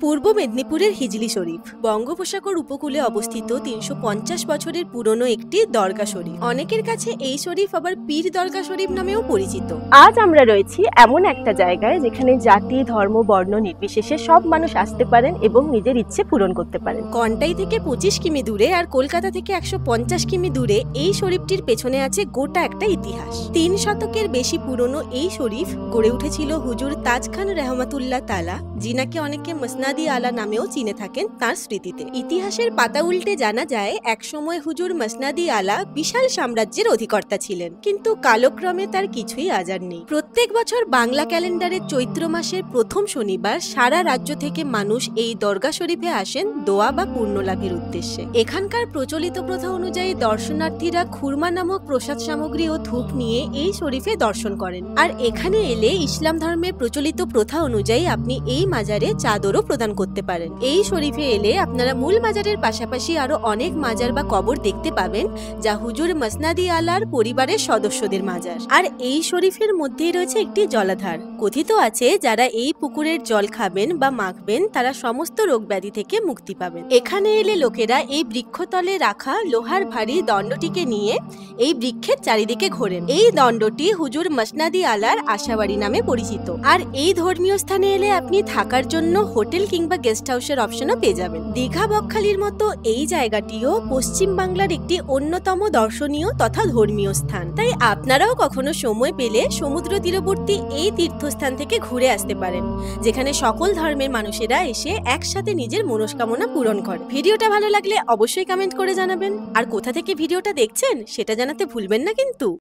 পূর্ব মেদিনীপুরের হিজলি শরীফ বঙ্গোপসাগর উপকূলে অবস্থিত ৩৫০ বছরের পুরনো একটি দরগা শরীফ। অনেকের কাছে এই শরীফ আবার পীর দরগা শরীফ নামেও পরিচিত। আজ আমরা রয়েছি এমন একটা জায়গায় যেখানে জাতি, ধর্ম, বর্ণ নির্বিশেষে সব মানুষ আসতে পারেন এবং নিজের ইচ্ছে পূরণ করতে পারেন। কন্টাই থেকে ২৫ কিমি দূরে আর কলকাতা থেকে ১৫০ কিমি দূরে এই শরীফটির পেছনে আছে গোটা একটা ইতিহাস। ৩ শতকের বেশি পুরনো এই শরীফ গড়ে উঠেছিল হুজুর তাজ খান রহমাতুল্লাহ তাআলা, যিনাকে অনেকে মসনাদি আলা নামেও চিনে থাকেন, তার স্মৃতিতে। ইতিহাসের পাতা উল্টে জানা যায় একসময় হুজুর মসনাদি আলা বিশাল সাম্রাজ্যের অধিকর্তা ছিলেন, কিন্তু কালক্রমে তার কিছুই আজার নেই। প্রত্যেক বছর বাংলা ক্যালেন্ডারের চৈত্র মাসের প্রথম শনিবার সারা রাজ্য থেকে মানুষ এই দরগা শরীফে আসেন দোয়া বা পুণ্য লাভের উদ্দেশ্যে। এখানকার প্রচলিত প্রথা অনুযায়ী দর্শনার্থীরা খুরমা নামক প্রসাদ সামগ্রী ও ধূপ নিয়ে এই শরীফে দর্শন করেন। আর এখানে এলে ইসলাম ধর্মের প্রচলিত প্রথা অনুযায়ী আপনি এই মাজারে চাদরও প্রদান করতে পারেন। এই শরীফে এলে আপনারা মূল মাজারের পাশাপাশি আরো অনেক মাজার বা কবর দেখতে পাবেন, যা হুজুর মসনাদি আলার পরিবারের সদস্যদের মাজার। আর এই শরীফের মধ্যেই রয়েছে একটি জলাধার। কথিত আছে যারা এই পুকুরের জল খাবেন বা মাখবেন তারা সমস্ত রোগ ব্যাধি থেকে মুক্তি পাবেন। এখানে এলে লোকেরা এই বৃক্ষতলে রাখা লোহার ভারী দণ্ডটিকে নিয়ে এই বৃক্ষের চারিদিকে ঘোরেন। এই দণ্ডটি হুজুর মসনাদি আলার আশাবাড়ি নামে পরিচিত। আর এই ধর্মীয় স্থানে এলে আপনি থাকার জন্য হোটেল কিংবা গেস্ট হাউসের অপশনও পেয়ে যাবেন। দীঘা বকখালির মতো এই জায়গাটিও পশ্চিম বাংলার একটি অন্যতম দর্শনীয় তথা ধর্মীয় স্থান। তাই আপনারাও কখনো সময় পেলে সমুদ্র তীরবর্তী এই তীর্থস্থান থেকে ঘুরে আসতে পারেন, যেখানে সকল ধর্মের মানুষেরা এসে একসাথে নিজের মনস্কামনা পূরণ করে। ভিডিওটা ভালো লাগলে অবশ্যই কমেন্ট করে জানাবেন, আর কোথা থেকে ভিডিওটা দেখছেন সেটা জানাতে ভুলবেন না কিন্তু।